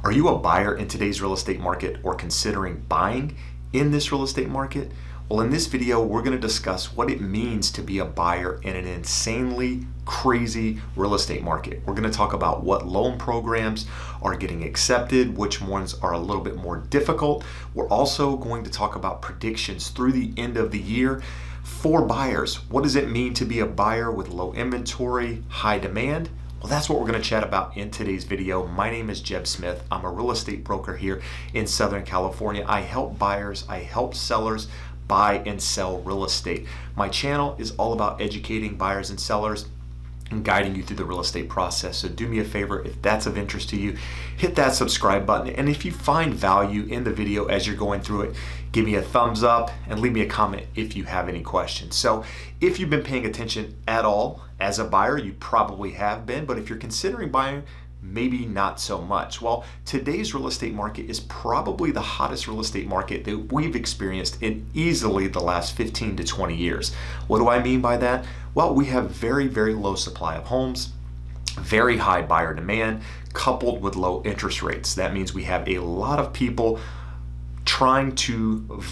Are you a buyer in today's real estate market or considering buying in this real estate market? Well, in this video, we're going to discuss what it means to be a buyer in an insanely crazy real estate market. We're going to talk about what loan programs are getting accepted, which ones are a little bit more difficult. We're also going to talk about predictions through the end of the year for buyers. What does it mean to be a buyer with low inventory, high demand? Well, that's what we're going to chat about in today's video. My name is Jeb Smith. I'm a real estate broker here in Southern California. I help buyers, I help sellers buy and sell real estate. My channel is all about educating buyers and sellers and guiding you through the real estate process. So do me a favor, if that's of interest to you, hit that subscribe button. And if you find value in the video as you're going through it, give me a thumbs up and leave me a comment if you have any questions. So if you've been paying attention at all as a buyer, you probably have been, but if you're considering buying, maybe not so much. Well, today's real estate market is probably the hottest real estate market that we've experienced in easily the last 15 to 20 years. What do I mean by that? Well, we have very, very low supply of homes, very high buyer demand, coupled with low interest rates. That means we have a lot of people trying to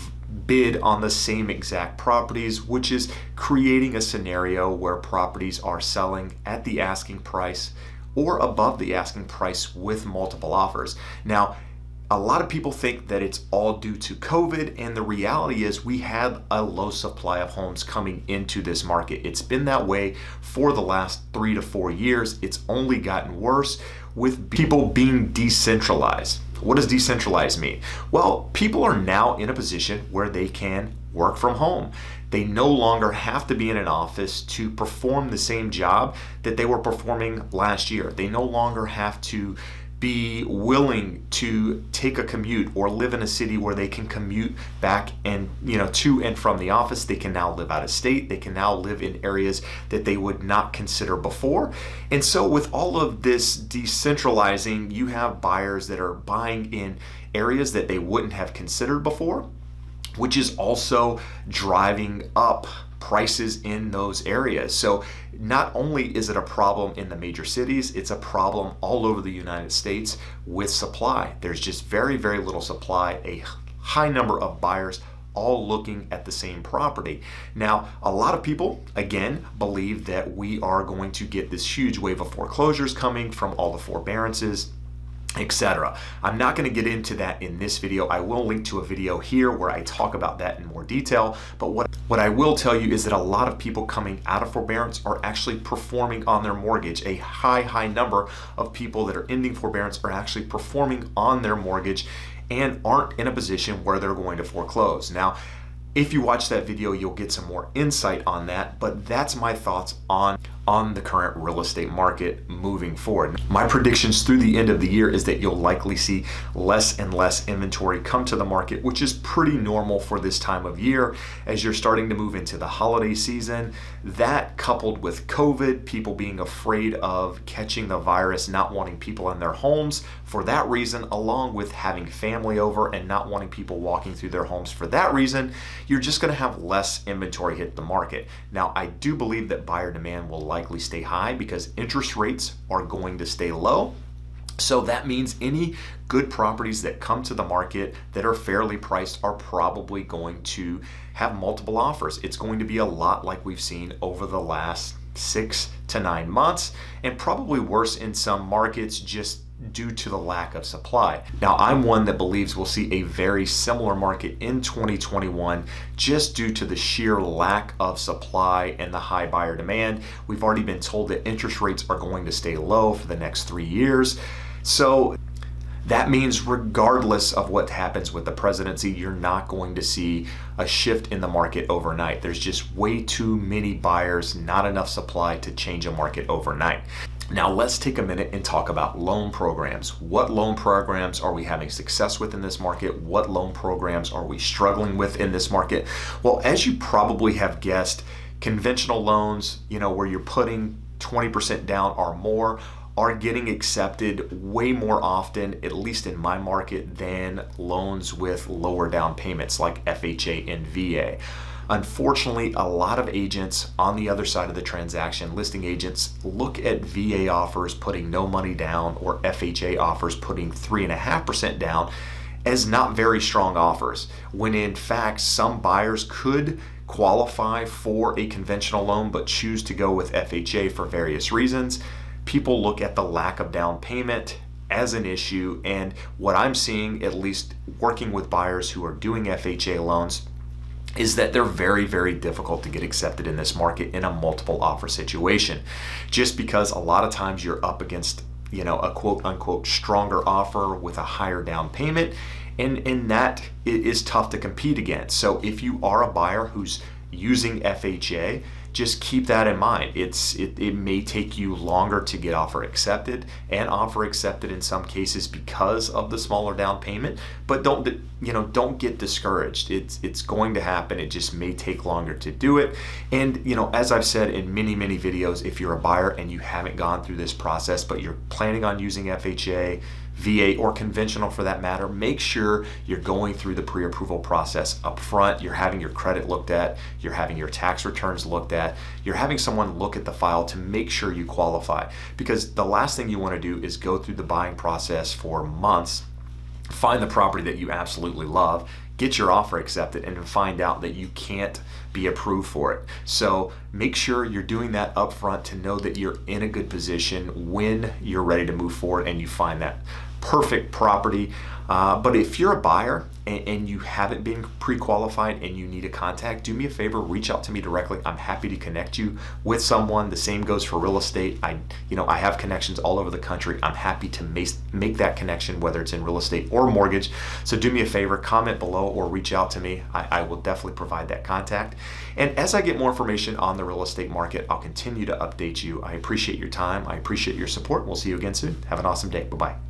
bid on the same exact properties, which is creating a scenario where properties are selling at the asking price or above the asking price with multiple offers. Now, a lot of people think that it's all due to COVID, and the reality is we have a low supply of homes coming into this market. It's been that way for the last 3 to 4 years. It's only gotten worse with people being decentralized. What does decentralized mean? Well, people are now in a position where they can work from home. They no longer have to be in an office to perform the same job that they were performing last year. They no longer have to be willing to take a commute or live in a city where they can commute back and to and from the office. They can now live out of state. They can now live in areas that they would not consider before. And so with all of this decentralizing, you have buyers that are buying in areas that they wouldn't have considered before, which is also driving up prices in those areas. So not only is it a problem in the major cities, it's a problem all over the United States with supply. There's just very, very little supply, a high number of buyers all looking at the same property. Now, a lot of people, again, believe that we are going to get this huge wave of foreclosures coming from all the forbearances, etc. I'm not going to get into that in this video. I will link to a video here where I talk about that in more detail. But what I will tell you is that a lot of people coming out of forbearance are actually performing on their mortgage. A high number of people that are ending forbearance are actually performing on their mortgage and aren't in a position where they're going to foreclose. Now, if you watch that video, you'll get some more insight on that, but that's my thoughts on the current real estate market moving forward. My predictions through the end of the year is that you'll likely see less and less inventory come to the market, which is pretty normal for this time of year as you're starting to move into the holiday season. That coupled with COVID, people being afraid of catching the virus, not wanting people in their homes for that reason, along with having family over and not wanting people walking through their homes for that reason, you're just going to have less inventory hit the market. Now, I do believe that buyer demand will likely stay high because interest rates are going to stay low. So that means any good properties that come to the market that are fairly priced are probably going to have multiple offers. It's going to be a lot like we've seen over the last 6 to 9 months, and probably worse in some markets just due to the lack of supply. Now, I'm one that believes we'll see a very similar market in 2021 just due to the sheer lack of supply and the high buyer demand. We've already been told that interest rates are going to stay low for the next 3 years. So that means regardless of what happens with the presidency, you're not going to see a shift in the market overnight. There's just way too many buyers, not enough supply to change a market overnight. Now let's take a minute and talk about loan programs. What loan programs are we having success with in this market? What loan programs are we struggling with in this market? Well, as you probably have guessed, conventional loans, where you're putting 20% down or more, are getting accepted way more often, at least in my market, than loans with lower down payments like FHA and VA. Unfortunately, a lot of agents on the other side of the transaction, listing agents, look at VA offers putting no money down or FHA offers putting 3.5% down as not very strong offers, when in fact some buyers could qualify for a conventional loan but choose to go with FHA for various reasons. People look at the lack of down payment as an issue, and what I'm seeing, at least working with buyers who are doing FHA loans, is that they're very, very difficult to get accepted in this market in a multiple offer situation, just because a lot of times you're up against, a quote unquote stronger offer with a higher down payment, and that is tough to compete against. So if you are a buyer who's using FHA, just keep that in mind. It may take you longer to get offer accepted, and offer accepted in some cases because of the smaller down payment, but don't get discouraged. It's going to happen. It just may take longer to do it. And as I've said in many videos, if you're a buyer and you haven't gone through this process but you're planning on using FHA, VA, or conventional for that matter, make sure you're going through the pre-approval process up front. You're having your credit looked at, you're having your tax returns looked at, you're having someone look at the file to make sure you qualify. Because the last thing you want to do is go through the buying process for months, find the property that you absolutely love, get your offer accepted, and then find out that you can't be approved for it. So make sure you're doing that up front to know that you're in a good position when you're ready to move forward and you find that perfect property. But if you're a buyer and you haven't been pre-qualified and you need a contact, do me a favor, reach out to me directly. I'm happy to connect you with someone. The same goes for real estate. I have connections all over the country. I'm happy to make that connection, whether it's in real estate or mortgage. So do me a favor, comment below or reach out to me. I will definitely provide that contact. And as I get more information on the real estate market, I'll continue to update you. I appreciate your time. I appreciate your support. We'll see you again soon. Have an awesome day. Bye-bye.